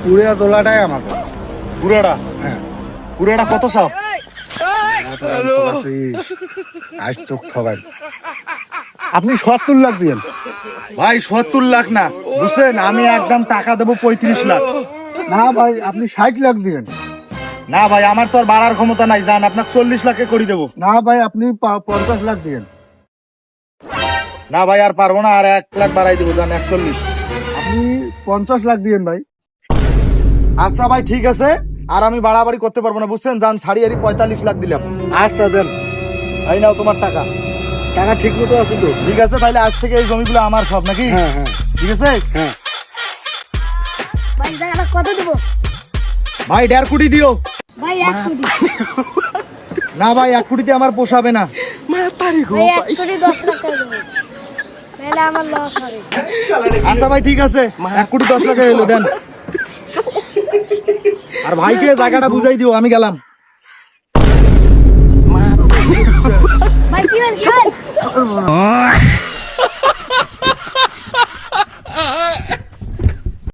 পুরা তোলাটাই আমাকে। পুরাটা? হ্যাঁ। পুরাটা কত চাও? আজ তো ঠগাই। আপনি 70 লাখ দিন। ভাই 70 লাখ না, বুঝছেন, আমি একদম টাকা দেবো 35 লাখ। না ভাই, আপনি 60 লাখ দিন। না ভাই, আমার তো আর বাড়ার ক্ষমতা নাই, জান আপনাকে 40 লাখে করে দেবো। না ভাই, আপনি 50 লাখ দিন। না ভাই, আর পারবো না, আর 1 লাখ বাড়াই দেবো, জান 41। আপনি 50 লাখ দিন ভাই। আচ্ছা ভাই ঠিক আছে, আর আমি বাড়াবাড়ি করতে পারবো না, বুঝছেন, জান ছাড়ি আরি 45 লাখ দিলাম। আচ্ছা দেন। এই নাও তোমার টাকা। টাকা ঠিক মতো আছে তো? ঠিক আছে, তাহলে আজ থেকে এই জমিগুলো আমার সব নাকি? হ্যাঁ হ্যাঁ ঠিক আছে। হ্যাঁ। ভাই জায়গাটা কত দেবো? ভাই 1.5 কোটি দিও। ভাই 1 কোটি। না ভাই, 1 কোটিতে আমার পোষাবে না। ভাই 1 কোটি 10 লাখ টাকা দেবো, নাহলে আমার লস হবে। আচ্ছা ভাই ঠিক আছে, 1 কোটি 10 লাখে এলো দেন। আর ভাইকে জায়গাটা বুঝাই দিও, আমি গেলাম।